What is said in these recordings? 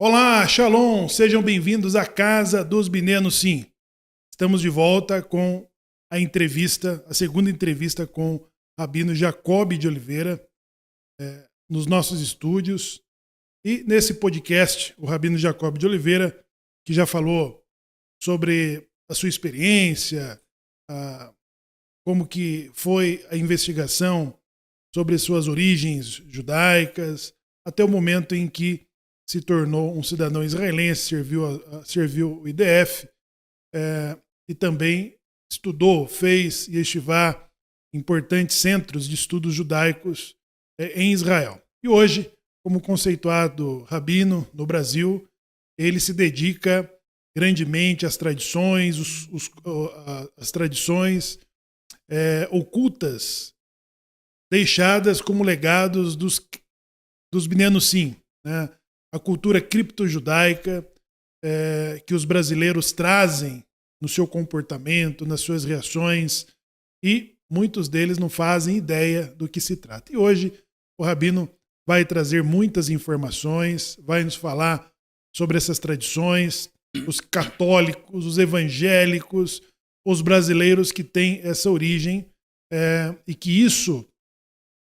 Olá, Shalom, sejam bem-vindos à Casa dos Binenos Sim. Estamos de volta com a segunda entrevista com Rabino Jacob de Oliveira, nos nossos estúdios. E nesse podcast, o Rabino Jacob de Oliveira, que já falou sobre a sua experiência, como que foi a investigação sobre suas origens judaicas, até o momento em que se tornou um cidadão israelense, serviu o IDF, e também estudou, fez yeshivá, importantes centros de estudos judaicos em Israel. E hoje, como conceituado rabino no Brasil, ele se dedica grandemente às tradições, as tradições ocultas, deixadas como legados dos Binenos Sim, né? A cultura cripto-judaica que os brasileiros trazem no seu comportamento, nas suas reações, e muitos deles não fazem ideia do que se trata. E hoje o Rabino vai trazer muitas informações, vai nos falar sobre essas tradições, os católicos, os evangélicos, os brasileiros que têm essa origem, e que isso,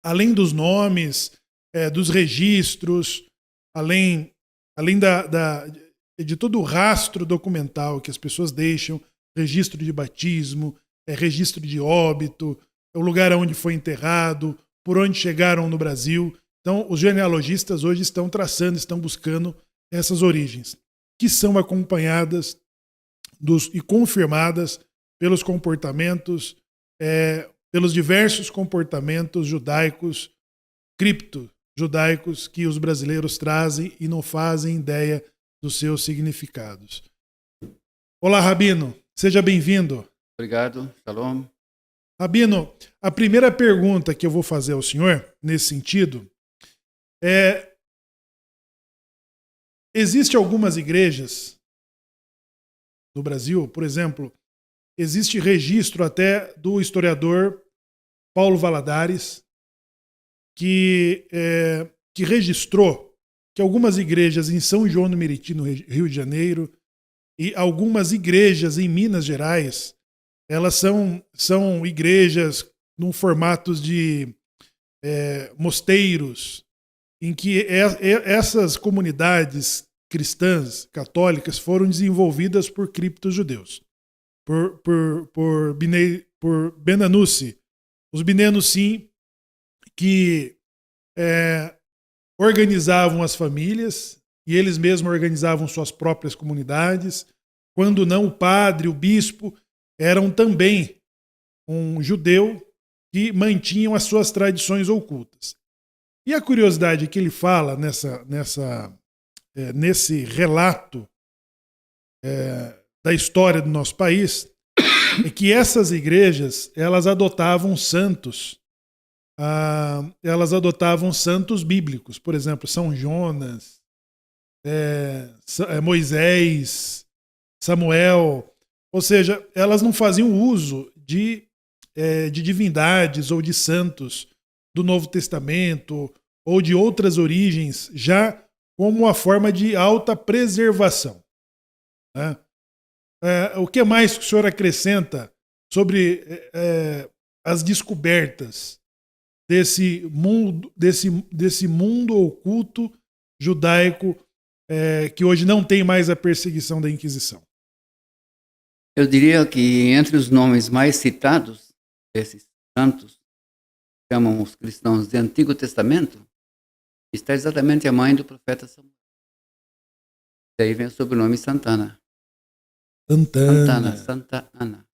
além dos nomes, dos registros, além de todo o rastro documental que as pessoas deixam, registro de batismo, registro de óbito, o lugar onde foi enterrado, por onde chegaram no Brasil. Então, os genealogistas hoje estão traçando, estão buscando essas origens, que são acompanhadas e confirmadas pelos comportamentos, pelos diversos comportamentos judaicos, cripto-judaicos, que os brasileiros trazem e não fazem ideia dos seus significados. Olá, Rabino, seja bem-vindo. Obrigado, Shalom. Rabino, a primeira pergunta que eu vou fazer ao senhor, nesse sentido, existe algumas igrejas no Brasil, por exemplo, existe registro até do historiador Paulo Valadares, que registrou que algumas igrejas em São João do Meriti, no Rio de Janeiro, e algumas igrejas em Minas Gerais, elas são igrejas num formato de mosteiros, em que essas comunidades cristãs, católicas, foram desenvolvidas por cripto-judeus, por Benanussi, os Binenos Sim, que organizavam as famílias e eles mesmos organizavam suas próprias comunidades. Quando não, o padre, o bispo, eram também um judeu que mantinham as suas tradições ocultas. E a curiosidade que ele fala nesse relato da história do nosso país é que essas igrejas, elas adotavam santos bíblicos, por exemplo, São Jonas, Moisés, Samuel, ou seja, elas não faziam uso de divindades ou de santos do Novo Testamento ou de outras origens, já como uma forma de alta preservação, né? O que mais que o senhor acrescenta sobre as descobertas desse mundo oculto judaico que hoje não tem mais a perseguição da Inquisição? Eu diria que entre os nomes mais citados desses santos, chamam os cristãos de Antigo Testamento, está exatamente a mãe do profeta Samuel. Daí vem o sobrenome Santa Ana.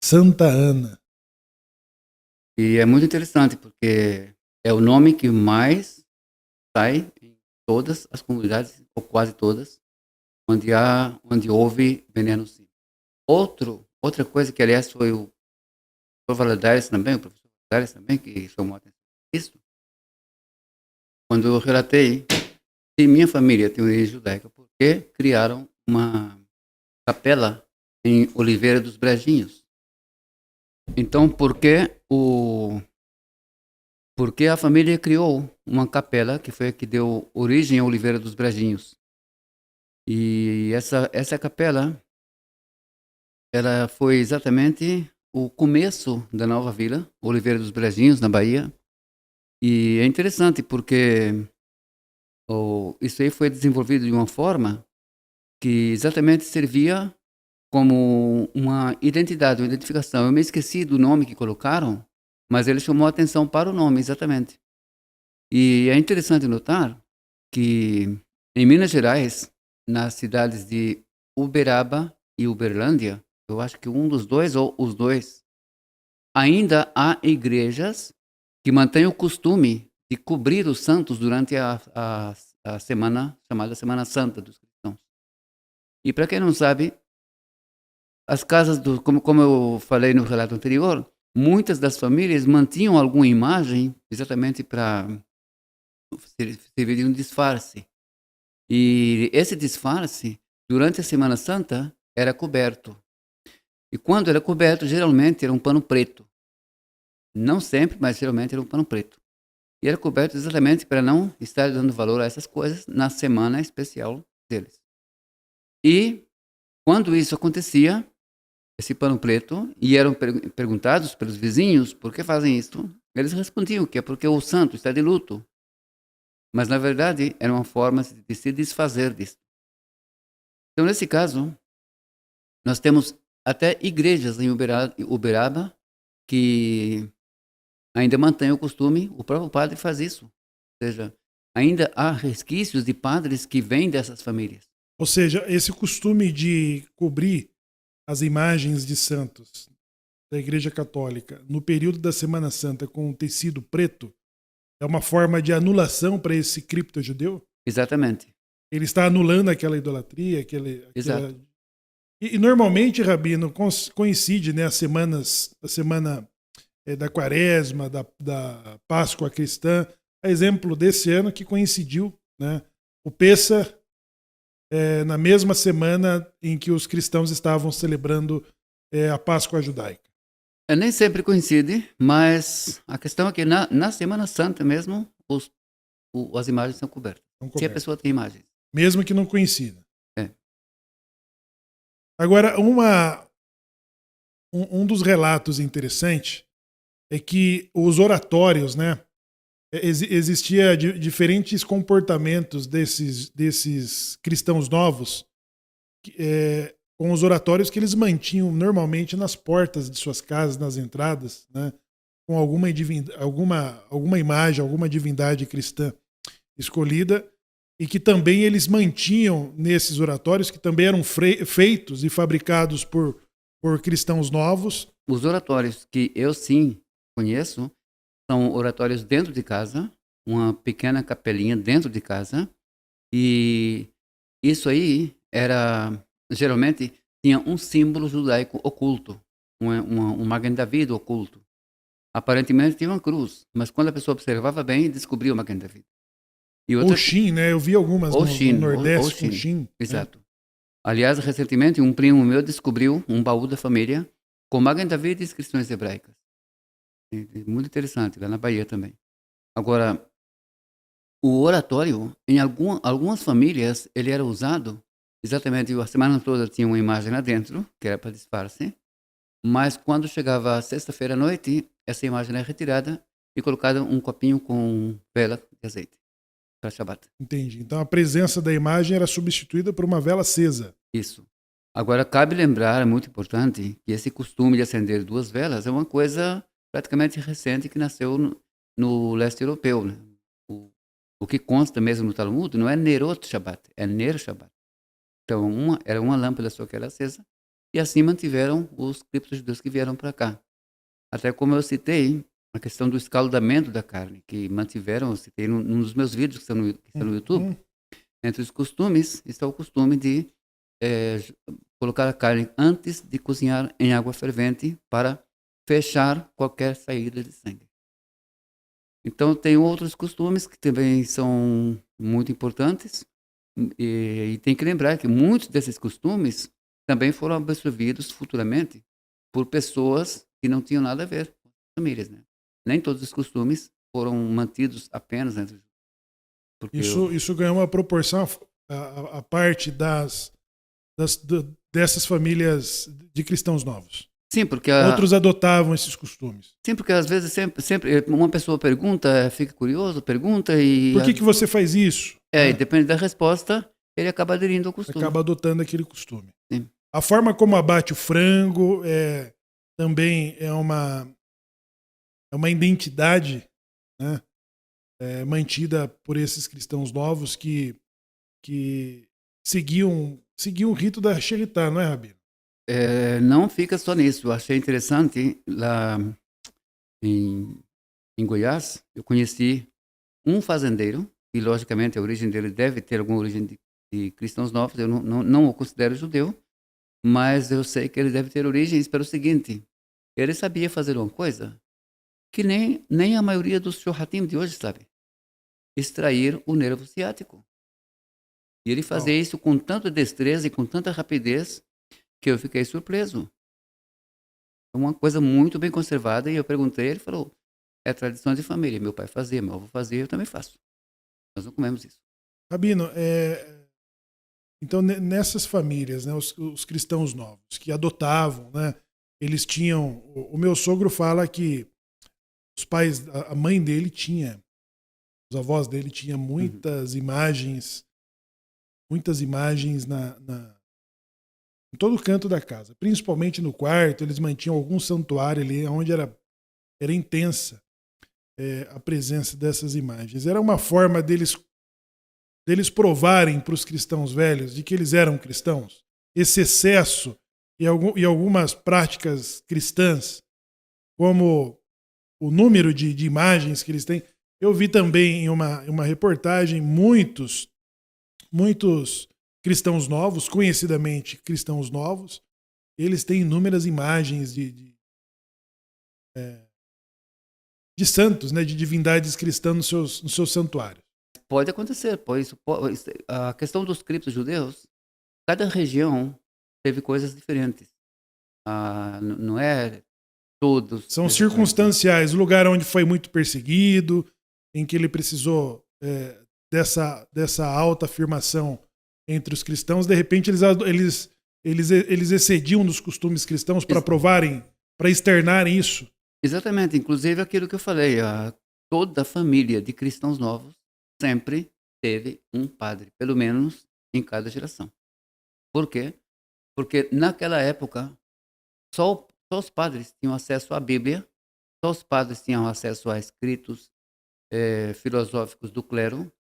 Santa Ana. E é muito interessante porque é o nome que mais sai em todas as comunidades, ou quase todas, onde houve Binenos Sim. Outra coisa que, aliás, foi o professor Valadares também, que chamou a atenção isso, quando eu relatei que minha família tem origem judaica, porque criaram uma capela em Oliveira dos Brejinhos. Então, por que a família criou uma capela que foi a que deu origem a Oliveira dos Brejinhos? E essa capela, ela foi exatamente o começo da nova vila, Oliveira dos Brejinhos, na Bahia. E é interessante porque isso aí foi desenvolvido de uma forma que exatamente servia como uma identidade, uma identificação. Eu me esqueci do nome que colocaram, mas ele chamou a atenção para o nome, exatamente. E é interessante notar que em Minas Gerais, nas cidades de Uberaba e Uberlândia, eu acho que um dos dois ou os dois, ainda há igrejas que mantêm o costume de cobrir os santos durante a semana chamada Semana Santa dos cristãos. E para quem não sabe, as casas, como eu falei no relato anterior, muitas das famílias mantinham alguma imagem exatamente para servir de um disfarce. E esse disfarce, durante a Semana Santa, era coberto. E quando era coberto, geralmente era um pano preto. Não sempre, mas geralmente era um pano preto. E era coberto exatamente para não estar dando valor a essas coisas na semana especial deles. E quando isso acontecia, esse pano preto, e eram perguntados pelos vizinhos por que fazem isso, eles respondiam que é porque o santo está de luto. Mas, na verdade, era uma forma de se desfazer disso. Então, nesse caso, nós temos até igrejas em Uberaba que ainda mantêm o costume, o próprio padre faz isso. Ou seja, ainda há resquícios de padres que vêm dessas famílias. Ou seja, esse costume de cobrir as imagens de santos da Igreja Católica no período da Semana Santa com um tecido preto é uma forma de anulação para esse cripto-judeu? Exatamente. Ele está anulando aquela idolatria, Exato. E normalmente, Rabino, coincide, né, a semana da Quaresma, da Páscoa cristã, a exemplo desse ano que coincidiu, né, o Pêssar na mesma semana em que os cristãos estavam celebrando a Páscoa judaica. Nem sempre coincide, mas a questão é que na Semana Santa mesmo, as imagens são cobertas. Se a pessoa tem imagens. Mesmo que não coincida. É. Agora, um dos relatos interessantes é que os oratórios, né, existia diferentes comportamentos desses cristãos novos com os oratórios que eles mantinham normalmente nas portas de suas casas, nas entradas, né, com alguma imagem, alguma divindade cristã escolhida, e que também eles mantinham nesses oratórios, que também eram feitos e fabricados por cristãos novos. Os oratórios que eu sim conheço são oratórios dentro de casa, uma pequena capelinha dentro de casa, e isso aí geralmente tinha um símbolo judaico oculto, um Magen David oculto. Aparentemente tinha uma cruz, mas quando a pessoa observava bem, descobria o Magen David. Ou Shin, né? Eu vi algumas no Nordeste com Shin. Exato. Aliás, recentemente, um primo meu descobriu um baú da família com Magen David e inscrições hebraicas. Muito interessante, lá na Bahia também. Agora, o oratório, em algumas famílias, ele era usado, exatamente, a semana toda tinha uma imagem lá dentro, que era para disfarce, mas quando chegava sexta-feira à noite, essa imagem era retirada e colocada um copinho com vela de azeite para Shabbat. Entendi. Então a presença da imagem era substituída por uma vela acesa. Isso. Agora, cabe lembrar, é muito importante, que esse costume de acender duas velas é uma coisa praticamente recente que nasceu no leste europeu. Né? O que consta mesmo no Talmud não é Nerot Shabbat, é Ner Shabbat. Então, era uma lâmpada só que era acesa, e assim mantiveram os criptojudeus que vieram para cá. Até como eu citei, a questão do escaldamento da carne, que mantiveram, eu citei num dos meus vídeos que estão no YouTube. Entre os costumes está o costume de colocar a carne antes de cozinhar em água fervente para fechar qualquer saída de sangue. Então, tem outros costumes que também são muito importantes, e tem que lembrar que muitos desses costumes também foram absorvidos futuramente por pessoas que não tinham nada a ver com as famílias. Né? Nem todos os costumes foram mantidos apenas entre os Isso ganhou uma proporção, a parte das dessas famílias de cristãos novos. Sim, porque Outros adotavam esses costumes. sim, porque às vezes sempre uma pessoa pergunta, fica curioso, pergunta e Por que você faz isso? e depende da resposta, ele acaba aderindo ao costume. Acaba adotando aquele costume. Sim. A forma como abate o frango também é uma identidade, né, mantida por esses cristãos novos que seguiam o rito da Sheritah, não é, Rabino? Não fica só nisso. Eu achei interessante lá em Goiás, eu conheci um fazendeiro e logicamente a origem dele deve ter alguma origem de cristãos novos. Eu não o considero judeu, mas eu sei que ele deve ter origens pelo seguinte: ele sabia fazer uma coisa que nem a maioria dos shohatim de hoje sabe: extrair o nervo ciático. E ele fazia isso com tanta destreza e com tanta rapidez que eu fiquei surpreso. É uma coisa muito bem conservada e eu perguntei, ele falou: é tradição de família. Meu pai fazia, meu avô fazia, eu também faço. Nós não comemos isso. Rabino, então nessas famílias, né, os cristãos novos que adotavam, né, eles tinham. O meu sogro fala que os pais, a mãe dele tinha, os avós dele tinha muitas imagens em todo canto da casa, principalmente no quarto. Eles mantinham algum santuário ali onde era intensa a presença dessas imagens. Era uma forma deles provarem para os cristãos velhos de que eles eram cristãos. Esse excesso e algumas práticas cristãs, como o número de imagens que eles têm. Eu vi também em uma reportagem muitos cristãos novos, conhecidamente cristãos novos, eles têm inúmeras imagens de santos, né, de divindades cristãs nos seus santuários. Pode acontecer, pois a questão dos criptos judeus, cada região teve coisas diferentes. Não é todos. São circunstanciais. O lugar onde foi muito perseguido, em que ele precisou dessa alta afirmação entre os cristãos, de repente eles excediam dos costumes cristãos para provarem, para externarem isso. Exatamente. Inclusive aquilo que eu falei, toda a família de cristãos novos sempre teve um padre, pelo menos em cada geração. Por quê? Porque naquela época só os padres tinham acesso à Bíblia, só os padres tinham acesso a escritos filosóficos do clero,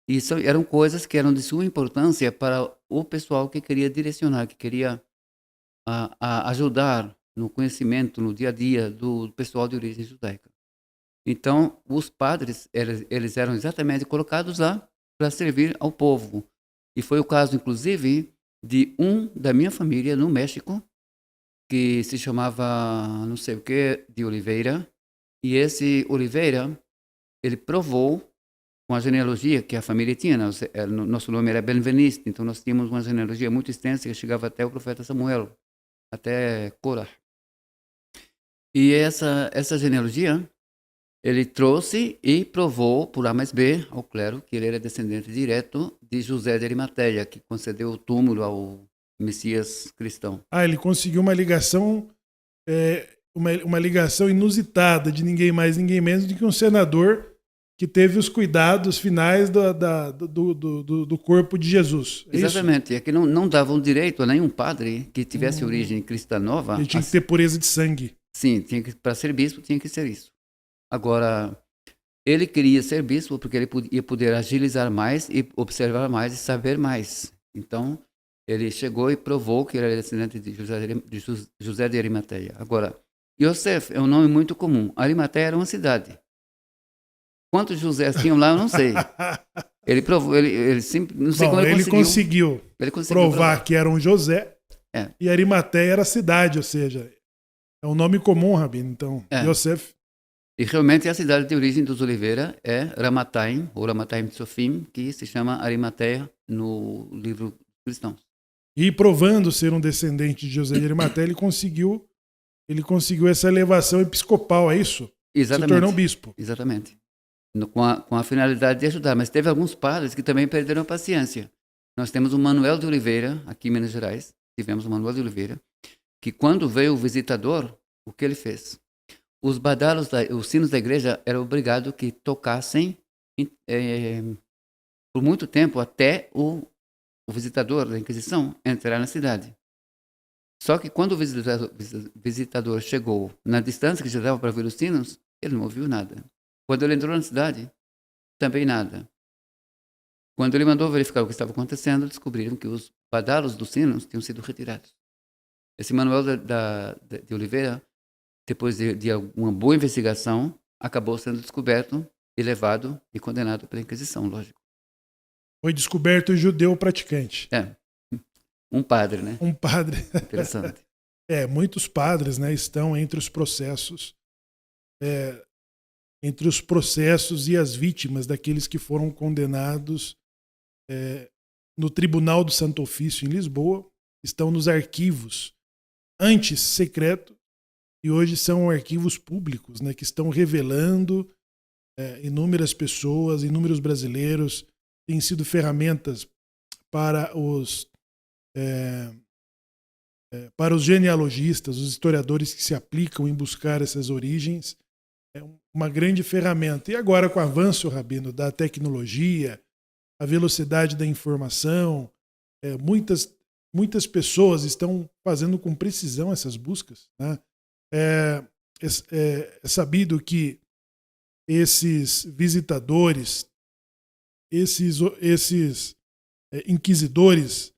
e isso eram coisas que eram de suma importância para o pessoal que queria direcionar, que queria ajudar no conhecimento, no dia a dia do pessoal de origem judaica. Então, os padres, eles eram exatamente colocados lá para servir ao povo. E foi o caso, inclusive, de da minha família no México, que se chamava, não sei o que, de Oliveira. E esse Oliveira, ele provou, com a genealogia que a família tinha, nosso nome era Benveniste, então nós tínhamos uma genealogia muito extensa que chegava até o profeta Samuel, até Corá. E essa genealogia, ele trouxe e provou por A mais B ao clero que ele era descendente direto de José de Arimateia, que concedeu o túmulo ao Messias cristão. Ele conseguiu uma ligação, uma ligação inusitada de ninguém mais, ninguém menos do que um senador que teve os cuidados finais do corpo de Jesus. Exatamente. É que não davam direito a nenhum padre que tivesse origem cristã nova. Ele tinha que ter pureza de sangue. Sim, para ser bispo tinha que ser isso. Agora, ele queria ser bispo porque ele ia poder agilizar mais e observar mais e saber mais. Então, ele chegou e provou que ele era descendente de José de Arimateia. Agora, Yosef é um nome muito comum. Arimateia era uma cidade. Quantos José tinham lá, eu não sei. Ele provou, ele sempre, não sei como ele conseguiu. Ele conseguiu provar que era um José e Arimateia era a cidade, ou seja, é um nome comum, Rabino. Então, Yosef. E realmente a cidade de origem dos Oliveira é Ramataim, ou Ramataim Tzofim, que se chama Arimateia no livro dos cristãos. E provando ser um descendente de José de Arimateia, ele conseguiu essa elevação episcopal, é isso? Exatamente. Se tornou bispo. Exatamente. Com a finalidade de ajudar. Mas teve alguns padres que também perderam a paciência. Nós temos o Manuel de Oliveira, aqui em Minas Gerais, tivemos o Manuel de Oliveira, que quando veio o visitador, o que ele fez? Os badalos, os sinos da igreja eram obrigados que tocassem por muito tempo até o visitador da Inquisição entrar na cidade. Só que quando o visitador chegou na distância que já dava para ver os sinos, ele não ouviu nada. Quando ele entrou na cidade, também nada. Quando ele mandou verificar o que estava acontecendo, descobriram que os badalos dos sinos tinham sido retirados. Esse Manuel de Oliveira, depois de uma boa investigação, acabou sendo descoberto e levado e condenado pela Inquisição, lógico. Foi descoberto judeu praticante. Um padre, né? Um padre. Interessante. Muitos padres, né, estão entre os processos e as vítimas daqueles que foram condenados no Tribunal do Santo Ofício em Lisboa, estão nos arquivos antes secretos e hoje são arquivos públicos, né, que estão revelando inúmeras pessoas, inúmeros brasileiros, têm sido ferramentas para os genealogistas, os historiadores que se aplicam em buscar essas origens. É uma grande ferramenta. E agora, com o avanço, Rabino, da tecnologia, a velocidade da informação, muitas pessoas estão fazendo com precisão essas buscas, né? É sabido que esses visitadores, esses inquisidores,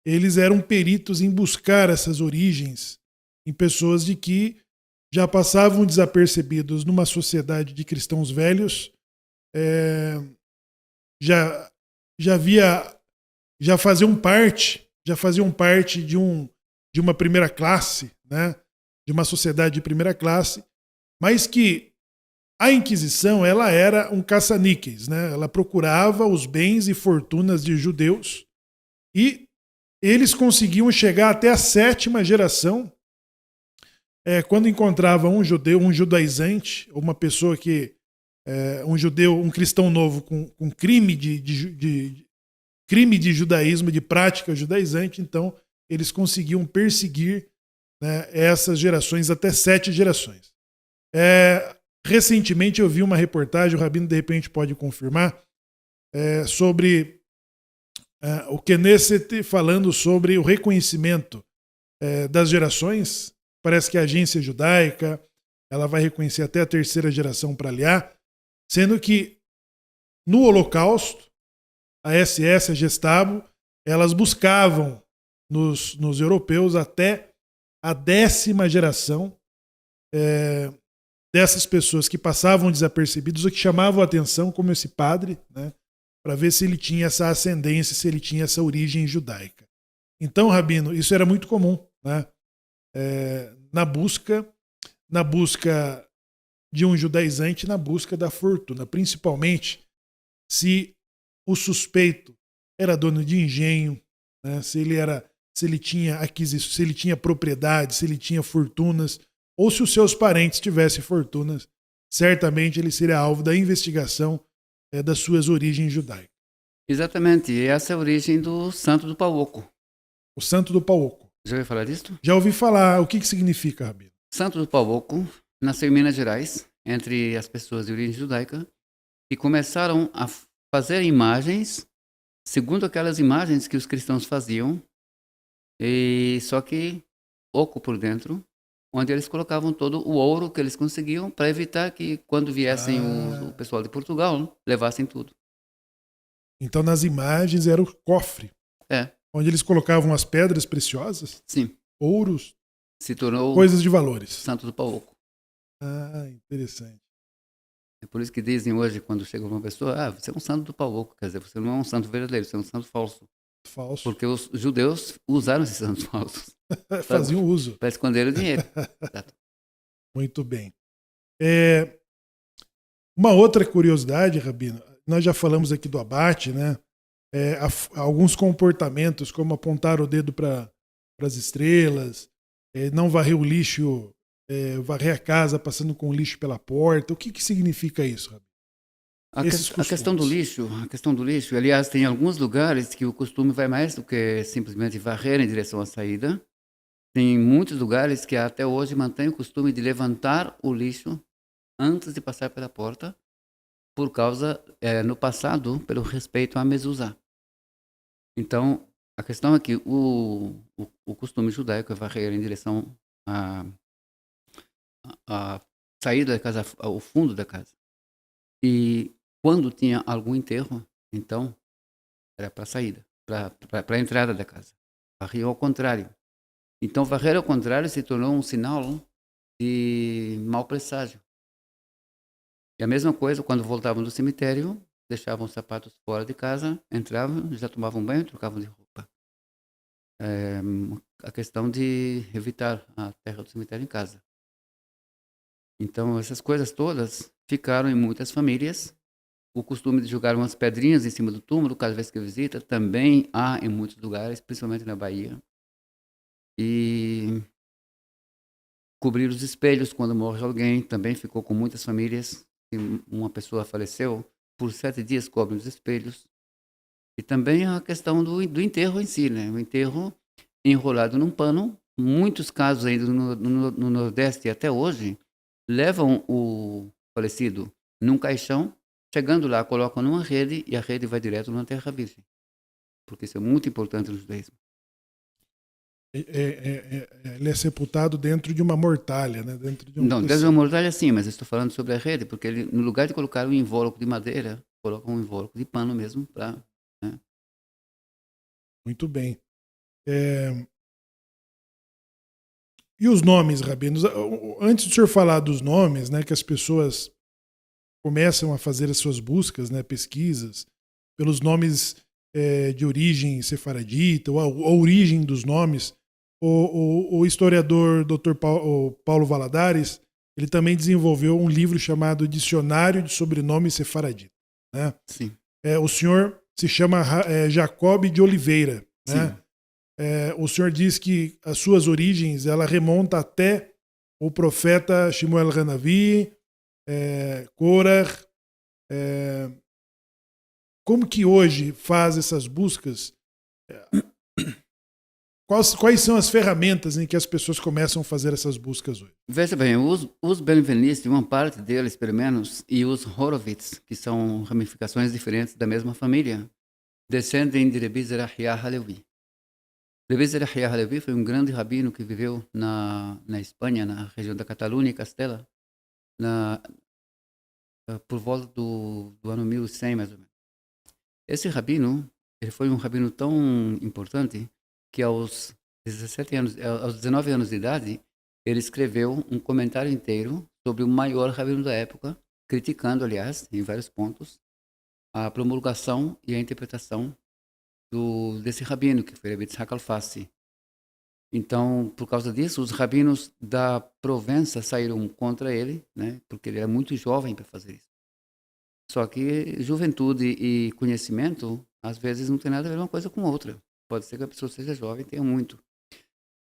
eles eram peritos em buscar essas origens em pessoas de que já passavam desapercebidos numa sociedade de cristãos velhos, já faziam parte de uma primeira classe, né? De uma sociedade de primeira classe, mas que a Inquisição ela era um caça-níqueis, né? Ela procurava os bens e fortunas de judeus e eles conseguiam chegar até a 7ª geração. Quando encontravam um judeu, um judaizante, ou uma pessoa que um judeu, um cristão novo com crime de judaísmo, de prática judaizante, então eles conseguiam perseguir, né, essas gerações até 7 gerações. Recentemente eu vi uma reportagem, o Rabino de repente pode confirmar, sobre o Knesset falando sobre o reconhecimento das gerações. Parece que a agência judaica ela vai reconhecer até a 3ª geração para aliar, sendo que no Holocausto, a SS, a Gestapo, elas buscavam nos europeus até a 10ª geração dessas pessoas que passavam desapercebidos ou que chamavam a atenção, como esse padre, né, para ver se ele tinha essa ascendência, se ele tinha essa origem judaica. Então, Rabino, isso era muito comum, né? Na busca de um judaizante, na busca da fortuna, principalmente se o suspeito era dono de engenho, né? se ele tinha aquisição, se ele tinha propriedade, se ele tinha fortunas, ou se os seus parentes tivessem fortunas, certamente ele seria alvo da investigação das suas origens judaicas. Exatamente, e essa é a origem do Santo do Pau Oco. O Santo do Pau Oco. Já ouviu falar disso? Já ouvi falar. O que significa, Rabino? Santo do Pau Oco nasceu em Minas Gerais, entre as pessoas de origem judaica, e começaram a fazer imagens, segundo aquelas imagens que os cristãos faziam, e só que oco por dentro, onde eles colocavam todo o ouro que eles conseguiam para evitar que, quando viessem o pessoal de Portugal, levassem tudo. Então, nas imagens era o cofre. Onde eles colocavam as pedras preciosas? Sim. Ouros. Se tornou coisas de valores. Santo do Pau Oco. Interessante. É por isso que dizem hoje, quando chega uma pessoa, você é um santo do Pau Oco. Quer dizer, você não é um santo verdadeiro, você é um santo falso. Falso. Porque os judeus usaram esses santos falsos. Faziam uso. Para esconder o dinheiro. Muito bem. Uma outra curiosidade, Rabino, nós já falamos aqui do abate, né? Alguns comportamentos, como apontar o dedo para as estrelas, não varrer o lixo, varrer a casa passando com o lixo pela porta. O que significa isso, Rabino? esses A questão do costumes? lixo, aliás, tem alguns lugares que o costume vai mais do que simplesmente varrer em direção à saída. Tem muitos lugares que até hoje mantêm o costume de levantar o lixo antes de passar pela porta, por causa, no passado, pelo respeito à mezuzá. Então, a questão é que o costume judaico é varrer em direção à, à saída da casa, ao fundo da casa. E quando tinha algum enterro, então, era para a saída, para a entrada da casa. Varrer ao contrário. Então, varrer ao contrário se tornou um sinal de mau presságio. E a mesma coisa, quando voltavam do cemitério, deixavam os sapatos fora de casa, entravam, já tomavam banho, trocavam de roupa. A questão de evitar a terra do cemitério em casa. Então, essas coisas todas ficaram em muitas famílias. O costume de jogar umas pedrinhas em cima do túmulo, cada vez que visita, também há em muitos lugares, principalmente na Bahia. E cobrir os espelhos quando morre alguém, também ficou com muitas famílias. Se uma pessoa faleceu, por 7 dias cobrem os espelhos. E também a questão do enterro em si, né? O enterro enrolado num pano. Muitos casos ainda no Nordeste até hoje levam o falecido num caixão, chegando lá, colocam numa rede e a rede vai direto na terra virgem. Porque isso é muito importante no judaísmo. Ele é sepultado dentro de uma mortalha, né? Dentro de um Não, deve ser uma tecido. mortalha sim, mas eu estou falando sobre a rede, porque ele, no lugar de colocar um invólucro de madeira, colocam um invólucro de pano mesmo para. Né? Muito bem. É, e os nomes, rabinos? Antes do senhor falar dos nomes, né, que as pessoas começam a fazer as suas buscas, né, pesquisas, pelos nomes de origem sefaradita, ou a origem dos nomes, o historiador Dr. Paulo Valadares, ele também desenvolveu um livro chamado Dicionário de Sobrenomes Sefaradita. Né? Sim, O senhor se chama Jacob de Oliveira. Né? sim. O senhor diz que as suas origens ela remonta até o profeta Shmuel Hanavi, Korah. Como que hoje faz essas buscas? Quais são as ferramentas em que as pessoas começam a fazer essas buscas hoje? Veja bem, os Benvenistes, uma parte deles, pelo menos, e os Horowitz, que são ramificações diferentes da mesma família, descendem de Rebbe Zerahiah Halevi. Rebbe Zerahiah Halevi foi um grande rabino que viveu na Espanha, na região da Catalunha e Castela, na, por volta do ano 1100, mais ou menos. Esse rabino, ele foi um rabino tão importante que aos 17 anos, aos 19 anos de idade, ele escreveu um comentário inteiro sobre o maior rabino da época, criticando, aliás, em vários pontos, a promulgação e a interpretação desse rabino, que foi Rebbe Yitzhak Alfasi. Então, por causa disso, os rabinos da Provença saíram contra ele, né, porque ele era muito jovem para fazer isso. Só que juventude e conhecimento, às vezes, não tem nada a ver uma coisa com outra. Pode ser que a pessoa seja jovem e tenha muito.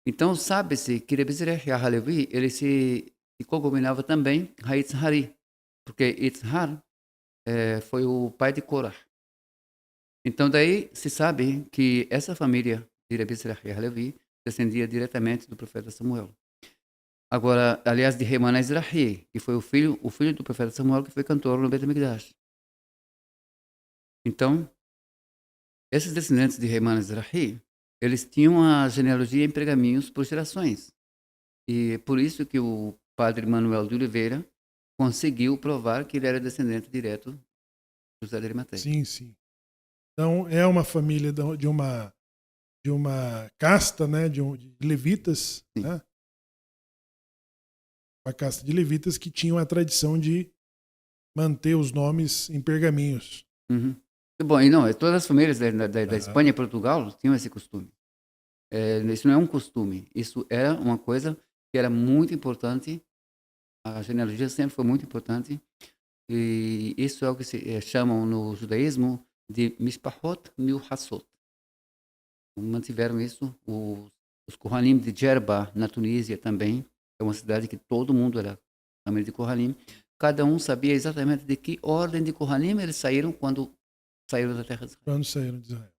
Então, sabe-se que Rebbe Zerahiah Halevi, ele se cogominava também Haitzhari, porque Itzhar foi o pai de Korah. Então, daí se sabe que essa família de Rebbe Zerahiah Halevi descendia diretamente do profeta Samuel. Agora, aliás, de Reman Ezrahi, que foi o filho do profeta Samuel, que foi cantor no Bet HaMikdash. Então, esses descendentes de Reman Ezrahi, eles tinham a genealogia em pergaminhos por gerações. E é por isso que o padre Manuel de Oliveira conseguiu provar que ele era descendente direto de José de Arimateia. Sim, sim. Então é uma família de uma casta, né, de levitas, Sim. né? Uma casta de levitas que tinham a tradição de manter os nomes em pergaminhos. Uhum. Bom, e não, todas as famílias da Ah, Espanha e Portugal tinham esse costume. Isso não é um costume, isso era uma coisa que era muito importante. A genealogia sempre foi muito importante. E isso é o que se chamam no judaísmo de Mishpachot Miuchasot. Mantiveram isso. Os Kohanim de Djerba, na Tunísia também. É uma cidade que todo mundo era família de Kohanim. cada um sabia exatamente de que ordem de Kohanim eles saíram quando saíram da terra de Israel. Quando saíram de Israel.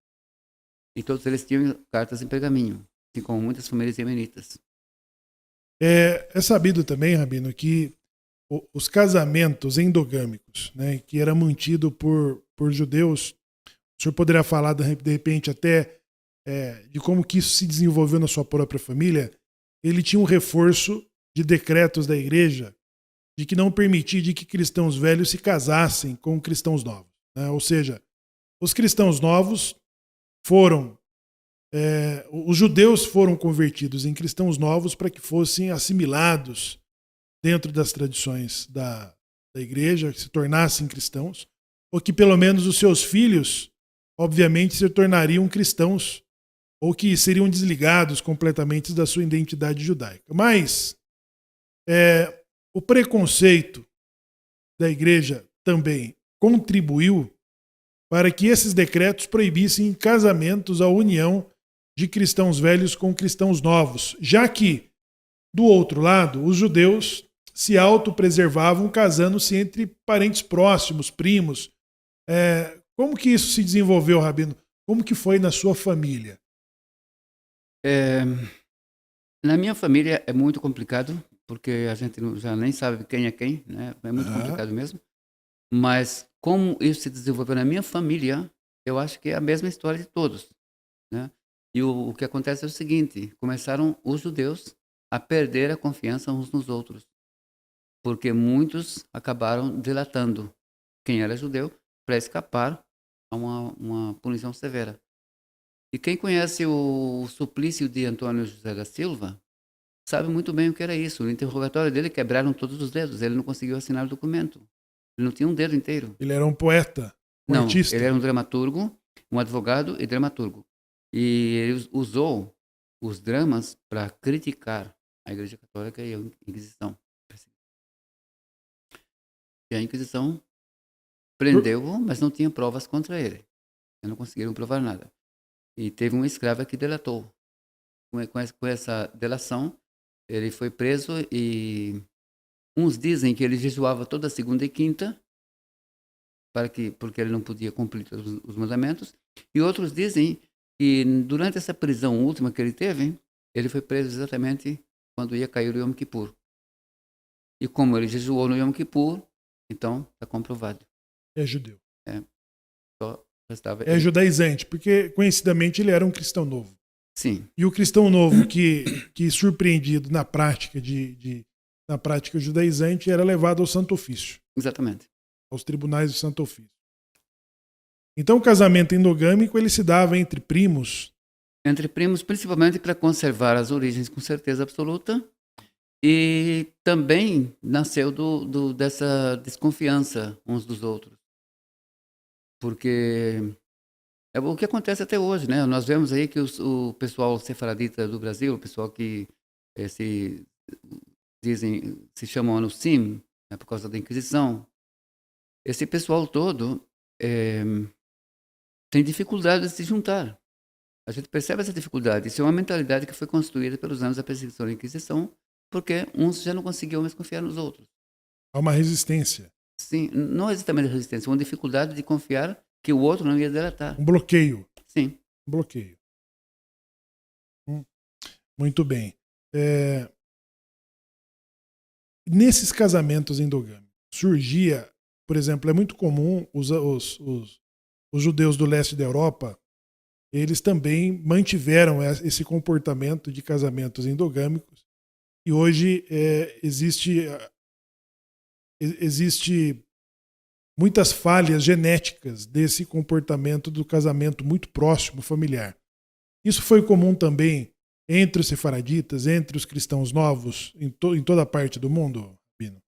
E todos eles tinham cartas em pergaminho, assim como muitas famílias yemenitas. É sabido também, Rabino, que os casamentos endogâmicos, né, que era mantido por judeus, o senhor poderia falar de repente até de como que isso se desenvolveu na sua própria família? Ele tinha um reforço de decretos da igreja de que não permitia de que cristãos velhos se casassem com cristãos novos, né? Ou seja, os cristãos novos foram os judeus foram convertidos em cristãos novos para que fossem assimilados dentro das tradições da igreja, que se tornassem cristãos, ou que pelo menos os seus filhos, obviamente, se tornariam cristãos, ou que seriam desligados completamente da sua identidade judaica. Mas o preconceito da igreja também contribuiu para que esses decretos proibissem casamentos, a união de cristãos velhos com cristãos novos, já que, do outro lado, os judeus se autopreservavam casando-se entre parentes próximos, primos. Como que isso se desenvolveu, Rabino? Como que foi na sua família? Na minha família é muito complicado, porque a gente já nem sabe quem é quem, né? É muito complicado mesmo. Mas como isso se desenvolveu na minha família, eu acho que é a mesma história de todos, né? E o que acontece é o seguinte, começaram os judeus a perder a confiança uns nos outros, porque muitos acabaram delatando quem era judeu para escapar a uma punição severa. E quem conhece o suplício de Antônio José da Silva sabe muito bem o que era isso. No interrogatório dele quebraram todos os dedos, ele não conseguiu assinar o documento. Ele não tinha um dedo inteiro. Ele era um poeta, um Não, artista? ele era um dramaturgo, um advogado e dramaturgo. E ele usou os dramas para criticar a Igreja Católica e a Inquisição. E a Inquisição prendeu-o, mas não tinha provas contra ele. Eles não conseguiram provar nada. E teve um escravo que delatou. Com essa delação, ele foi preso e uns dizem que ele jejuava toda segunda e quinta, porque ele não podia cumprir todos os mandamentos, e outros dizem que durante essa prisão última que ele teve, ele foi preso exatamente quando ia cair o Yom Kippur. E como ele jejuou no Yom Kippur, então está comprovado. É judeu. Só restava É judaizante, porque conhecidamente ele era um cristão novo. Sim. E o cristão novo que surpreendido na prática na prática judaizante era levado ao Santo Ofício. Exatamente. Aos tribunais do Santo Ofício. Então o casamento endogâmico ele se dava entre primos. Entre primos, principalmente para conservar as origens com certeza absoluta. E também nasceu dessa desconfiança uns dos outros. Porque é o que acontece até hoje, né? Nós vemos aí que o pessoal sefaradita do Brasil, o pessoal que se chamam Anusim, né, por causa da Inquisição, esse pessoal todo tem dificuldade de se juntar. A gente percebe essa dificuldade. Isso é uma mentalidade que foi construída pelos anos da perseguição da Inquisição, porque uns já não conseguiam mais confiar nos outros. Há uma resistência. Sim, não exatamente resistência, uma dificuldade de confiar que o outro não ia delatar. Um bloqueio. Sim. Um bloqueio. Muito bem. Nesses casamentos endogâmicos, surgia, por exemplo, é muito comum os judeus do leste da Europa, eles também mantiveram esse comportamento de casamentos endogâmicos. E hoje existe muitas falhas genéticas desse comportamento do casamento muito próximo, familiar. Isso foi comum também entre os sefaraditas, entre os cristãos novos, em toda a parte do mundo, Bino?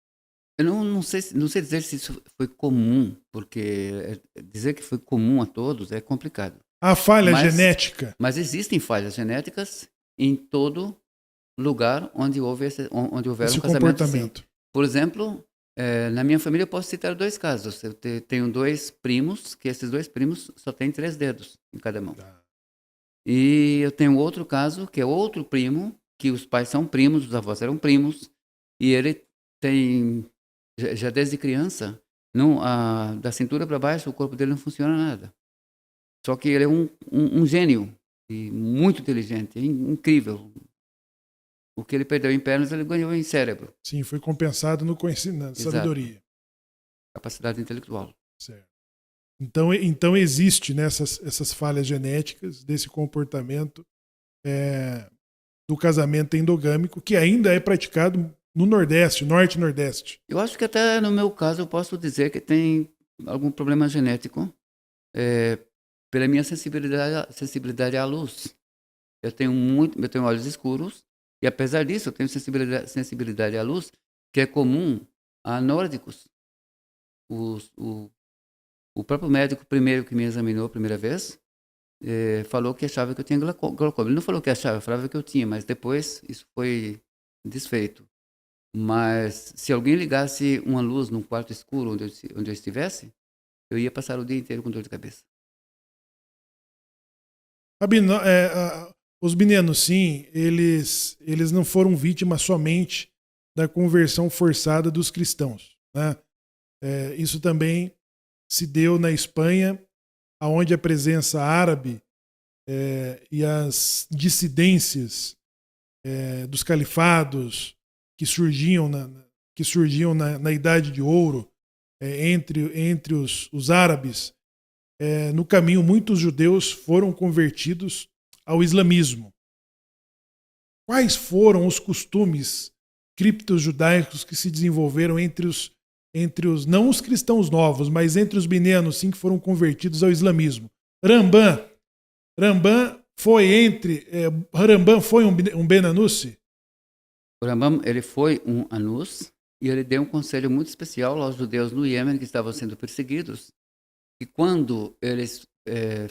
Eu não sei dizer se isso foi comum, porque dizer que foi comum a todos é complicado. A falha genética. Mas existem falhas genéticas em todo lugar onde houver esse um comportamento. Assim. Por exemplo, na minha família eu posso citar 2 casos. Eu tenho 2 primos, que esses 2 primos só têm 3 dedos em cada mão. E eu tenho outro caso, que é outro primo, que os pais são primos, os avós eram primos, e ele tem já desde criança, não, da cintura para baixo, o corpo dele não funciona nada. Só que ele é um gênio, e muito inteligente, incrível. O que ele perdeu em pernas, ele ganhou em cérebro. Sim, foi compensado no conhecimento, na Exato. sabedoria. Capacidade intelectual. Certo. Então existe nessas essas falhas genéticas desse comportamento do casamento endogâmico que ainda é praticado no Nordeste, Norte e Nordeste. Eu acho que até no meu caso eu posso dizer que tem algum problema genético, pela minha sensibilidade à luz. Eu tenho olhos escuros e apesar disso eu tenho sensibilidade à luz que é comum a nórdicos. O próprio médico primeiro que me examinou a primeira vez falou que achava que eu tinha glaucoma. Ele não falou que achava, falava que eu tinha, mas depois isso foi desfeito. Mas se alguém ligasse uma luz num quarto escuro onde eu estivesse, eu ia passar o dia inteiro com dor de cabeça. Rabino, os meninos, sim, eles não foram vítimas somente da conversão forçada dos cristãos, né? Isso também se deu na Espanha, onde a presença árabe e as dissidências dos califados que surgiam na Idade de Ouro entre os árabes, no caminho muitos judeus foram convertidos ao islamismo. Quais foram os costumes cripto-judaicos que se desenvolveram entre os não os cristãos novos, mas entre os meninos sim que foram convertidos ao islamismo? Rambam foi um Ben Anussi? O Rambam, ele foi um anus e ele deu um conselho muito especial aos judeus no Iêmen que estavam sendo perseguidos, que quando eles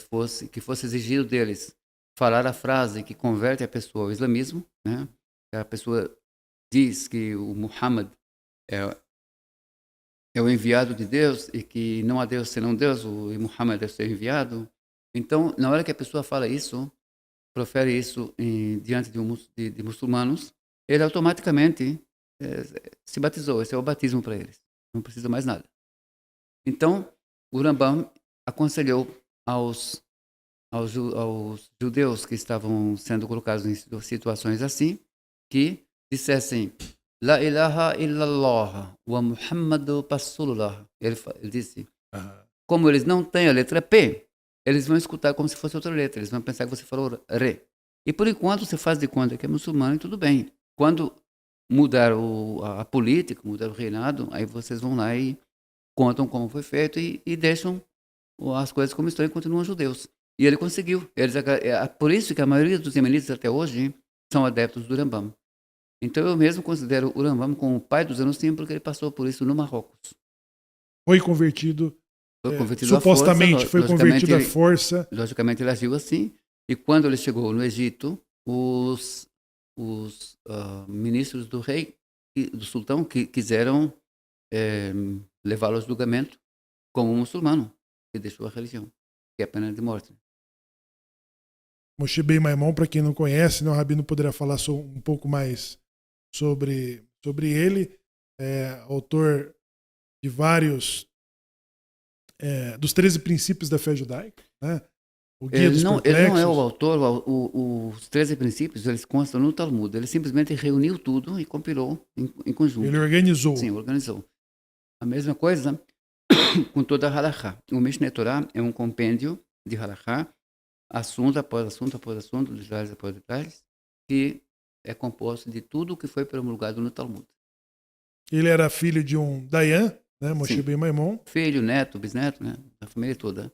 fosse exigido deles falar a frase que converte a pessoa ao islamismo, né? A pessoa diz que o Muhammad é o enviado de Deus e que não há Deus senão Deus, o Muhammad é o seu enviado. Então, na hora que a pessoa fala isso, profere isso diante de muçulmanos, ele automaticamente se batizou. Esse é o batismo para eles. Não precisa mais nada. Então, o Rambam aconselhou aos judeus que estavam sendo colocados em situações assim, que dissessem La ilaha illallah wa Muhammadu Rasulullah. Ele disse, como eles não têm a letra P, eles vão escutar como se fosse outra letra. Eles vão pensar que você falou Re. E por enquanto você faz de conta que é muçulmano e tudo bem. Quando mudar a política, mudar o reinado, aí vocês vão lá e contam como foi feito e deixam as coisas como estão e continuam judeus. E ele conseguiu. Por isso que a maioria dos iemenitas até hoje são adeptos do Rambam. Então eu mesmo considero o Rambam como o pai dos anunciantes porque ele passou por isso no Marrocos. Foi convertido, supostamente, foi convertido à força. Logicamente ele agiu assim. E quando ele chegou no Egito, os ministros do rei, do sultão, que quiseram levá-lo ao julgamento como um muçulmano que deixou a religião, que é a pena de morte. Moshe Ben Maimon, para quem não conhece, né, o Rabino poderá falar um pouco mais sobre ele, autor de vários dos 13 princípios da fé judaica, né? O Guia dos Perplexos. Ele não é o autor, os 13 princípios, eles constam no Talmud. Ele simplesmente reuniu tudo e compilou em conjunto. Ele organizou. Sim, organizou. A mesma coisa com toda a halakha. O Mishneh Torah é um compêndio de halakha, assunto após assunto após assunto, detalhes após detalhes, que é composto de tudo o que foi promulgado no Talmud. Ele era filho de um Dayan, né, Moshe Ben Maimon. Filho, neto, bisneto, né, a família toda.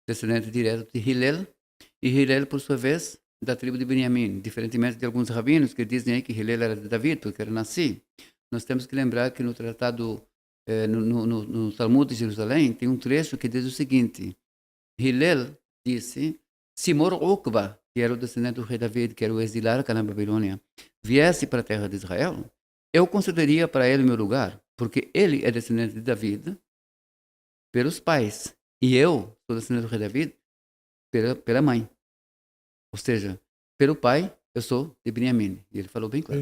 Descendente direto de Hillel, e Hillel, por sua vez, da tribo de Benjamim, diferentemente de alguns rabinos que dizem aí que Hillel era de David, porque era Nassi. Nós temos que lembrar que no tratado, no Talmud de Jerusalém, tem um trecho que diz o seguinte: Hillel disse, se Mor Ukba, que era o descendente do rei David, que era o exilado na Babilônia, viesse para a terra de Israel, eu concederia para ele meu lugar, porque ele é descendente de David pelos pais, e eu sou descendente do rei David pela mãe. Ou seja, pelo pai, eu sou de Benjamim. E ele falou bem claro.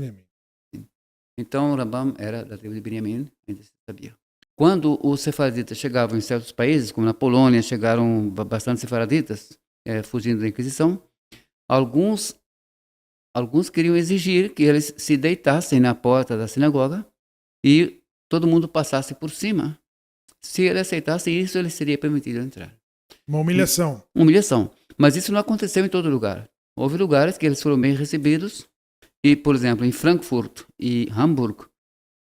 Então, Rambam era da tribo de Benjamim, ainda se sabia. Quando os sefaraditas chegavam em certos países, como na Polônia, chegaram bastante sefaraditas, fugindo da Inquisição, alguns queriam exigir que eles se deitassem na porta da sinagoga e todo mundo passasse por cima. Se ele aceitasse isso, ele seria permitido entrar. Uma humilhação. Humilhação. Mas isso não aconteceu em todo lugar. Houve lugares que eles foram bem recebidos. E, por exemplo, em Frankfurt e Hamburgo,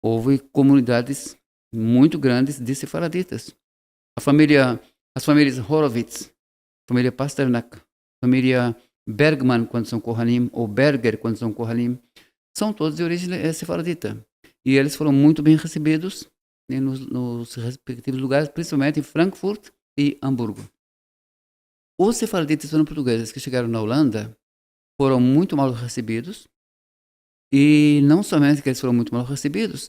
houve comunidades muito grandes de sefaraditas. As famílias Horowitz, família Pasternak, família Bergman, quando são Kohanim, ou Berger, quando são Kohanim, são todos de origem sefaradita. E eles foram muito bem recebidos, né, nos respectivos lugares, principalmente em Frankfurt e Hamburgo. Os sefaraditas portugueses que chegaram na Holanda foram muito mal recebidos. E não somente que eles foram muito mal recebidos,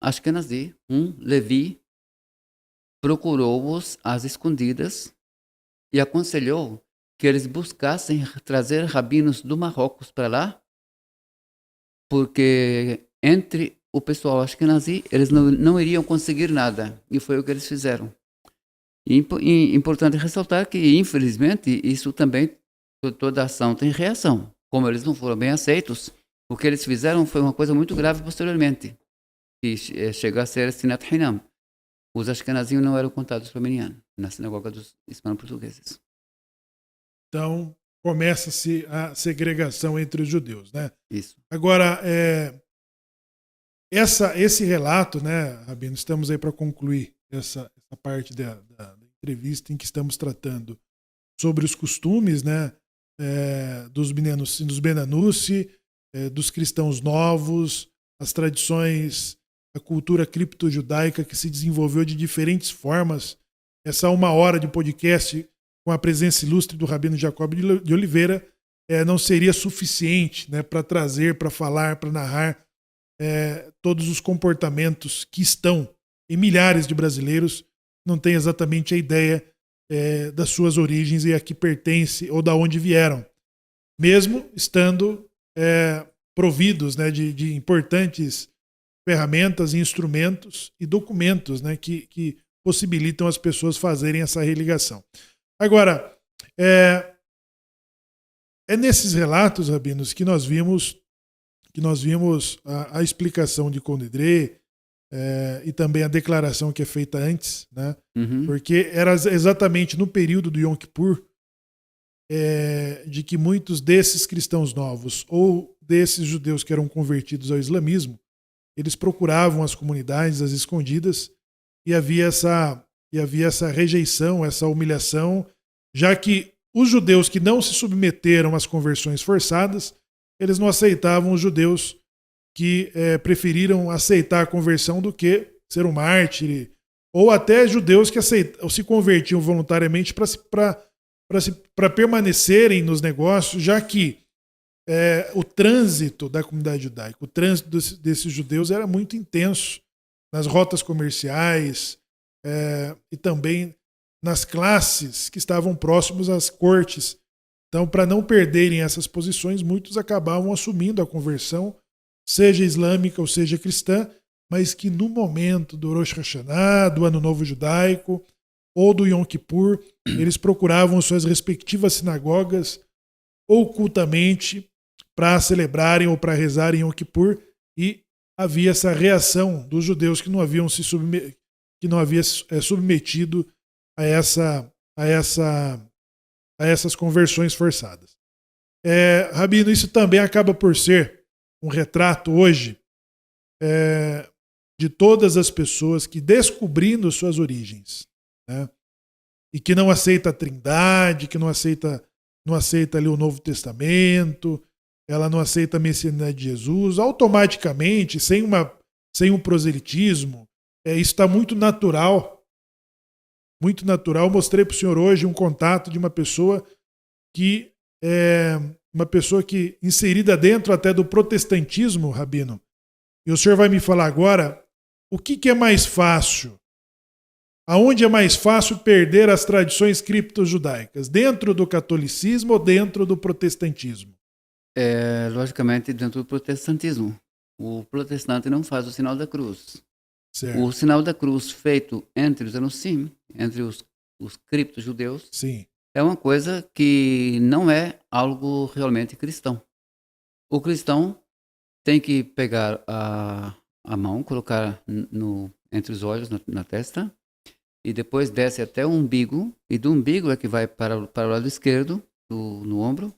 Ashkenazi, Levi, procurou-os às escondidas e aconselhou que eles buscassem trazer rabinos do Marrocos para lá, porque entre o pessoal Ashkenazi eles não iriam conseguir nada. E foi o que eles fizeram. E importante ressaltar que, infelizmente, isso também, toda ação tem reação. Como eles não foram bem aceitos, o que eles fizeram foi uma coisa muito grave posteriormente, que chegou a ser Sinat Hinam. Os Ashkenazim não eram contados para Minyan, na sinagoga dos hispano-portugueses. Então, começa-se a segregação entre os judeus, né? Isso. Agora, esse relato, né, Rabino, estamos aí para concluir essa parte da entrevista em que estamos tratando sobre os costumes, né, dos Benanussi, dos cristãos novos, as tradições, a cultura cripto-judaica que se desenvolveu de diferentes formas. Essa 1 hora de podcast com a presença ilustre do Rabino Jacob de Oliveira não seria suficiente, né, para trazer, para falar, para narrar todos os comportamentos que estão em milhares de brasileiros, não têm exatamente a ideia das suas origens e a que pertence ou da onde vieram, mesmo estando providos, né, de importantes ferramentas, instrumentos e documentos, né, que possibilitam as pessoas fazerem essa religação. Agora, é nesses relatos, rabinos, que nós vimos a explicação de Condedré e também a declaração que é feita antes, né? Porque era exatamente no período do Yom Kippur de que muitos desses cristãos novos ou desses judeus que eram convertidos ao islamismo, eles procuravam as comunidades, as escondidas, e havia essa rejeição, essa humilhação, já que os judeus que não se submeteram às conversões forçadas, eles não aceitavam os judeus que preferiram aceitar a conversão do que ser um mártir, ou até judeus que se convertiam voluntariamente para permanecerem nos negócios, já que o trânsito da comunidade judaica, o trânsito desses judeus era muito intenso nas rotas comerciais e também nas classes que estavam próximos às cortes. Então, para não perderem essas posições, muitos acabavam assumindo a conversão, seja islâmica ou seja cristã, mas que no momento do Rosh Hashanah, do Ano Novo Judaico, ou do Yom Kippur, eles procuravam suas respectivas sinagogas ocultamente para celebrarem ou para rezarem Yom Kippur, e havia essa reação dos judeus que não haviam submetido a essas conversões forçadas. Rabino, isso também acaba por ser um retrato hoje de todas as pessoas que, descobrindo suas origens, né, e que não aceita a Trindade, que não aceita ali o Novo Testamento, ela não aceita a messianidade de Jesus, automaticamente, sem um proselitismo, isso está muito natural. Muito natural. Mostrei para o senhor hoje um contato de uma pessoa que inserida dentro até do protestantismo, Rabino. E o senhor vai me falar agora o que é mais fácil. Aonde é mais fácil perder as tradições cripto-judaicas? Dentro do catolicismo ou dentro do protestantismo? Logicamente, dentro do protestantismo. o protestante não faz o sinal da cruz. Certo. O sinal da cruz feito entre os anusim, entre os cripto-judeus, Sim. é uma coisa que não é algo realmente cristão. O cristão tem que pegar a mão, colocar entre os olhos, na testa, e depois desce até o umbigo, e do umbigo é que vai para o lado esquerdo, no ombro,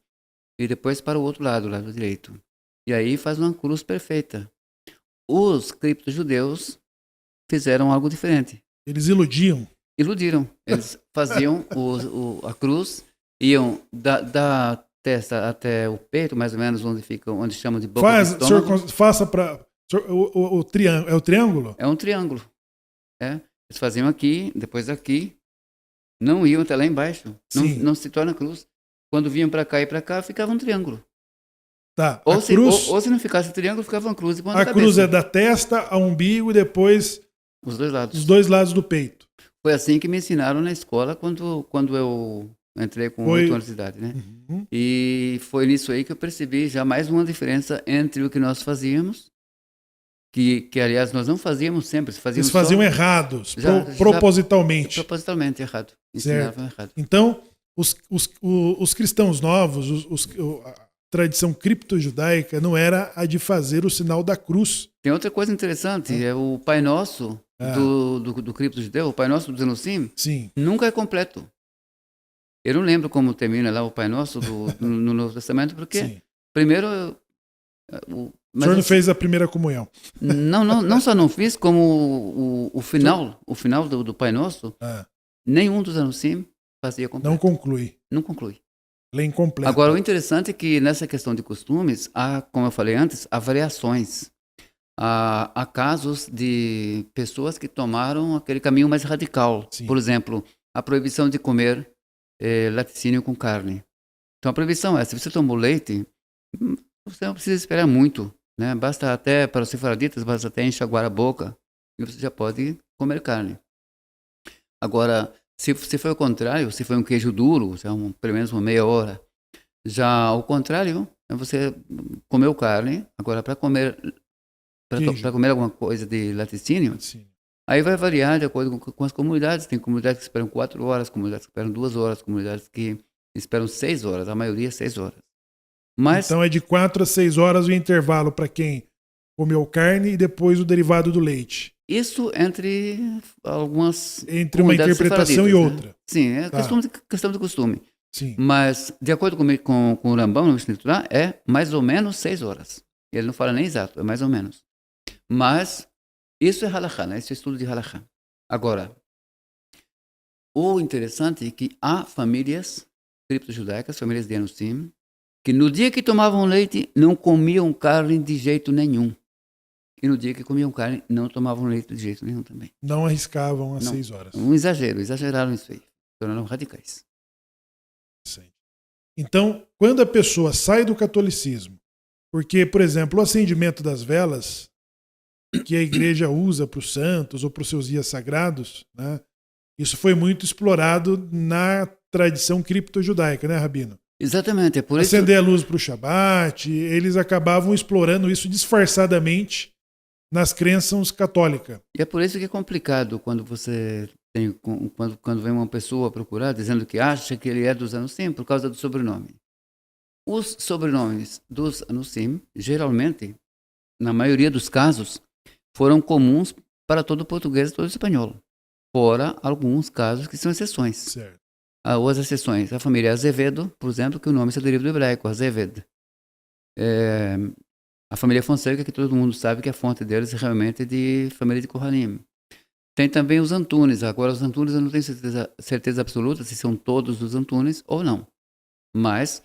e depois para o outro lado, o lado direito. E aí faz uma cruz perfeita. Os cripto-judeus fizeram algo diferente. Eles iludiam. Iludiram. Eles faziam a cruz, iam da testa até o peito, mais ou menos, onde chamam de boca do estômago. Senhor, faça para o triângulo. É o triângulo? É um triângulo. Eles faziam aqui, depois aqui. Não iam até lá embaixo. Não se torna cruz. Quando vinham para cá e para cá, ficava um triângulo. Tá. Ou se não ficasse triângulo, ficava uma cruz. A cruz é da testa ao umbigo e depois os dois lados. Os dois lados do peito. Foi assim que me ensinaram na escola quando eu entrei com 8 anos de idade, né? Uhum. E foi nisso aí que eu percebi já mais uma diferença entre o que nós fazíamos, que aliás nós não fazíamos sempre. Eles faziam errados, propositalmente. Propositalmente errado. Ensinavam errado. Então, os cristãos novos, a tradição cripto-judaica não era a de fazer o sinal da cruz. Tem outra coisa interessante, é o Pai Nosso do cripto-judeu, o Pai Nosso do Zenusim, nunca é completo. Eu não lembro como termina lá o Pai Nosso no Novo Testamento, porque primeiro... o senhor não fez a primeira comunhão. Não só não fiz, como o final do Pai Nosso, nenhum dos Anusim fazia completo. Não conclui. Ele é incompleto. Agora, o interessante é que nessa questão de costumes, como eu falei antes, há variações. Há casos de pessoas que tomaram aquele caminho mais radical. Sim. Por exemplo, a proibição de comer laticínio com carne. Então, a proibição é, se você tomou leite, você não precisa esperar muito, né? Basta até, para os sefaraditas, basta até enxaguar a boca e você já pode comer carne. Agora, se foi o contrário, se foi um queijo duro, pelo menos uma meia hora, já ao contrário, você comeu carne, agora para comer alguma coisa de laticínio, aí vai variar de acordo com as comunidades. Tem comunidades que esperam 4 horas, comunidades que esperam 2 horas, comunidades que esperam 6 horas, a maioria 6 horas. Então é de 4 a 6 horas o intervalo para quem comeu carne e depois o derivado do leite. Isso entre algumas entre uma interpretação e outra. Né? Sim, é questão de costume. Sim. Mas, de acordo com o Rambam, no Mishnah lá, é mais ou menos 6 horas. Ele não fala nem exato, é mais ou menos. Mas, isso é halakha, né? Esse é o estudo de halakha. Agora, o interessante é que há famílias cripto-judaicas, famílias de Anusim, que no dia que tomavam leite, não comiam carne de jeito nenhum. E no dia que comiam carne, não tomavam leite de jeito nenhum também. Não arriscavam as 6 horas. Um exagero, exageraram isso aí. Tornaram radicais. Sim. Então, quando a pessoa sai do catolicismo, porque, por exemplo, o acendimento das velas, que a igreja usa para os santos ou para os seus dias sagrados, né, isso foi muito explorado na tradição cripto-judaica, né, Rabino? Exatamente. É por isso... Acender a luz para o Shabat, eles acabavam explorando isso disfarçadamente nas crenças católicas. E é por isso que é complicado quando você tem, quando vem uma pessoa procurar dizendo que acha que ele é dos Anusim por causa do sobrenome. Os sobrenomes dos Anusim, geralmente, na maioria dos casos, foram comuns para todo português e todo espanhol. Fora alguns casos que são exceções. Certo. As exceções, a família Azevedo, por exemplo, que o nome se deriva do hebraico, Azeved. A família Fonseca, que todo mundo sabe que a fonte deles é realmente de família de Kohanim. Tem também os Antunes. Agora, os Antunes eu não tenho certeza absoluta se são todos os Antunes ou não. Mas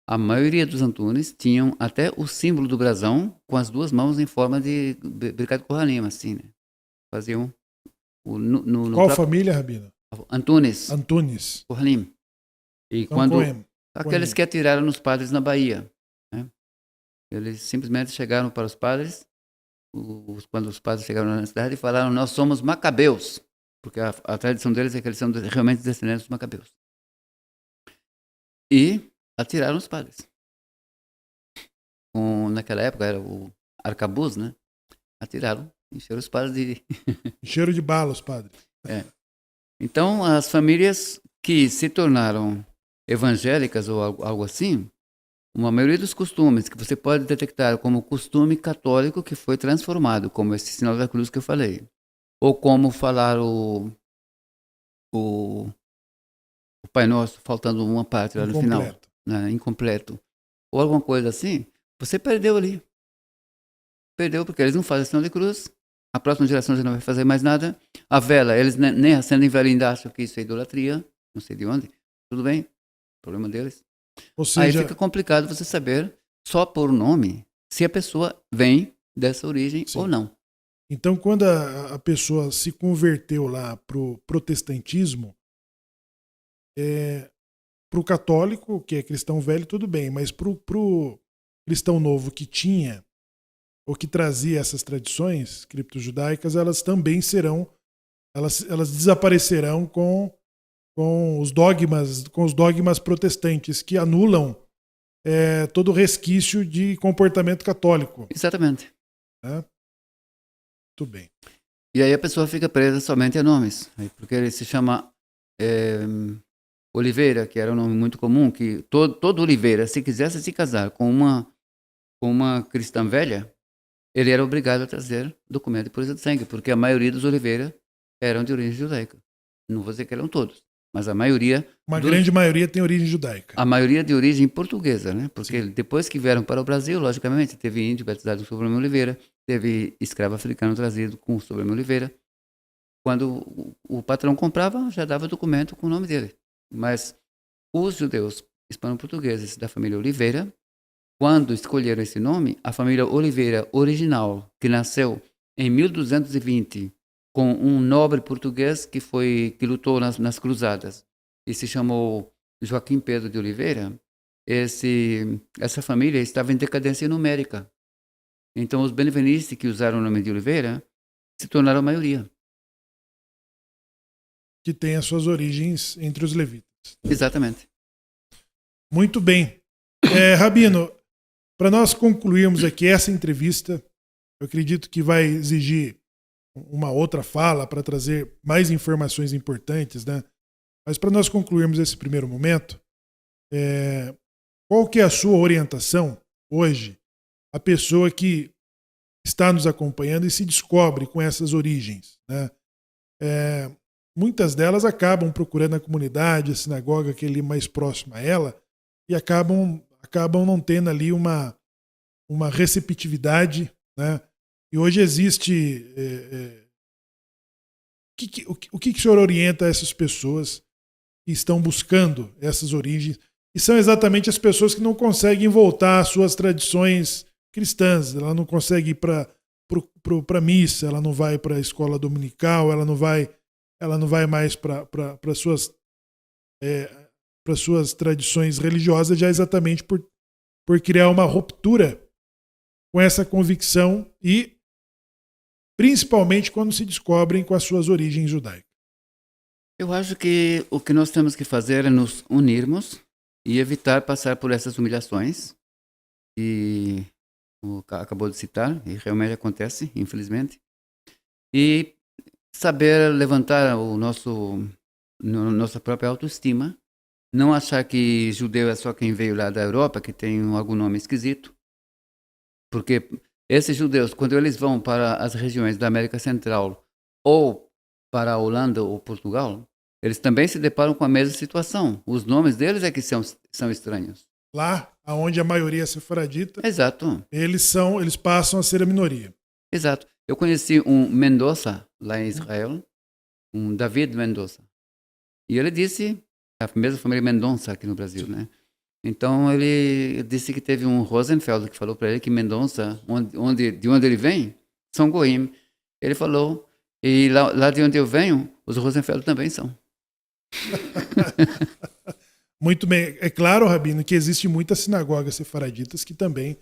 a maioria dos Antunes tinham até o símbolo do brasão com as 2 mãos em forma de Birkat Kohanim, assim, né? Faziam... Qual família, Rabino? Antunes. Antunes. Kohanim. E então, quando... Aqueles que atiraram nos padres na Bahia. Né? Eles simplesmente chegaram para os padres, quando os padres chegaram na cidade, e falaram: nós somos macabeus, porque a tradição deles é que eles são realmente descendentes dos macabeus. E atiraram os padres. Naquela época era o arcabuz, né? Atiraram, encheram os padres de... Cheiro de balas, padre. Então, as famílias que se tornaram evangélicas ou algo assim, uma maioria dos costumes que você pode detectar como costume católico que foi transformado, como esse sinal da cruz que eu falei, ou como falar o Pai Nosso faltando uma parte lá no final, né, incompleto, ou alguma coisa assim, você perdeu ali. Perdeu porque eles não fazem sinal de cruz, a próxima geração já não vai fazer mais nada. A vela, eles nem acendem vela, ainda acham que isso é idolatria, não sei de onde, tudo bem, problema deles. Ou seja, aí fica complicado você saber, só por nome, se a pessoa vem dessa origem sim, ou não. Então, quando a pessoa se converteu lá pro protestantismo, pro católico, que é cristão velho, tudo bem, mas pro cristão novo que tinha ou que trazia essas tradições criptojudaicas, elas também serão, elas desaparecerão com os dogmas protestantes que anulam todo resquício de comportamento católico. Exatamente. Né? Muito bem. E aí a pessoa fica presa somente a nomes, porque ele se chama Oliveira, que era um nome muito comum, que todo Oliveira, se quisesse se casar com uma cristã velha, ele era obrigado a trazer documento de pureza de sangue, porque a maioria dos Oliveira eram de origem judaica. Não vou dizer que eram todos, mas a maioria... grande maioria tem origem judaica. A maioria de origem portuguesa, né? Porque depois que vieram para o Brasil, logicamente, teve índio batizado com o sobrenome Oliveira, teve escravo africano trazido com o sobrenome Oliveira. Quando o patrão comprava, já dava documento com o nome dele. Mas os judeus hispano-portugueses da família Oliveira, quando escolheram esse nome, a família Oliveira original, que nasceu em 1220, com um nobre português que lutou nas cruzadas e se chamou Joaquim Pedro de Oliveira, essa família estava em decadência numérica. Então os benvenistas que usaram o nome de Oliveira se tornaram a maioria. Que tem as suas origens entre os levitas. Exatamente. Muito bem. Rabino, para nós concluirmos aqui essa entrevista, eu acredito que vai exigir uma outra fala para trazer mais informações importantes, né? Mas para nós concluirmos esse primeiro momento, qual que é a sua orientação hoje à pessoa que está nos acompanhando e se descobre com essas origens, né? Muitas delas acabam procurando a comunidade, a sinagoga que é ali mais próxima a ela, e acabam não tendo ali uma receptividade, né? E hoje existe... o que o senhor orienta a essas pessoas que estão buscando essas origens? E são exatamente as pessoas que não conseguem voltar às suas tradições cristãs. Ela não consegue ir para a missa, ela não vai para a escola dominical, ela não vai mais para suas tradições religiosas, já exatamente por criar uma ruptura com essa convicção e principalmente quando se descobrem com as suas origens judaicas. Eu acho que o que nós temos que fazer é nos unirmos e evitar passar por essas humilhações que acabou de citar, e realmente acontece, infelizmente, e saber levantar nossa própria autoestima, não achar que judeu é só quem veio lá da Europa, que tem algum nome esquisito, porque esses judeus, quando eles vão para as regiões da América Central ou para a Holanda ou Portugal, eles também se deparam com a mesma situação. Os nomes deles é que são estranhos. Lá, onde a maioria é sefaradita, exato, eles passam a ser a minoria. Exato. Eu conheci um Mendonça lá em Israel, um David Mendonça. E ele disse, a mesma família Mendonça aqui no Brasil, né? Então ele disse que teve um Rosenfeld que falou para ele que Mendonça, de onde ele vem, são goim. Ele falou, e lá de onde eu venho, os Rosenfeld também são. Muito bem. É claro, Rabino, que existem muitas sinagogas sefaraditas que também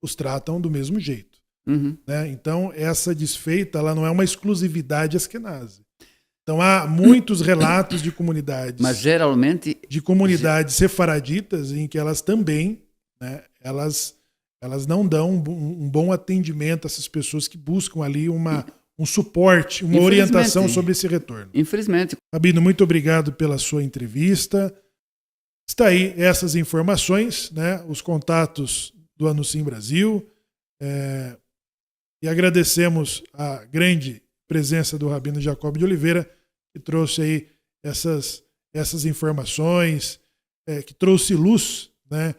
os tratam do mesmo jeito. Uhum. Né? Então, essa desfeita ela não é uma exclusividade askenazi. Então, há muitos relatos de comunidades. Mas geralmente. De comunidades sefaraditas em que elas também, né, elas elas não dão um bom atendimento a essas pessoas que buscam ali um suporte, uma orientação sobre esse retorno. Infelizmente. Rabino, muito obrigado pela sua entrevista. Está aí essas informações, né? Os contatos do Anuncim Brasil. E agradecemos a grande presença do Rabino Jacob de Oliveira, que trouxe aí essas informações, que trouxe luz, né,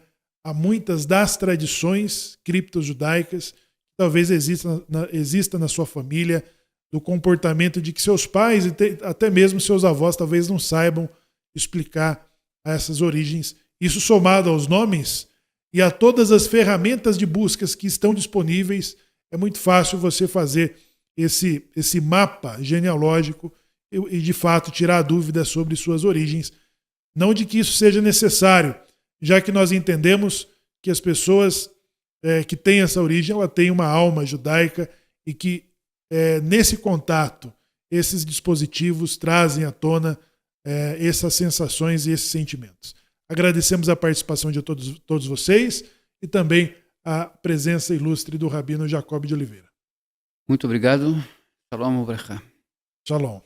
a muitas das tradições cripto-judaicas que talvez exista na sua família, do comportamento de que seus pais e até mesmo seus avós talvez não saibam explicar essas origens. Isso somado aos nomes e a todas as ferramentas de buscas que estão disponíveis, é muito fácil você fazer esse mapa genealógico e, de fato, tirar dúvidas sobre suas origens. Não de que isso seja necessário, já que nós entendemos que as pessoas que têm essa origem, ela tem uma alma judaica e que, nesse contato, esses dispositivos trazem à tona essas sensações e esses sentimentos. Agradecemos a participação de todos vocês e também a presença ilustre do Rabino Jacob de Oliveira. Muito obrigado. Shalom Ubracha. Shalom.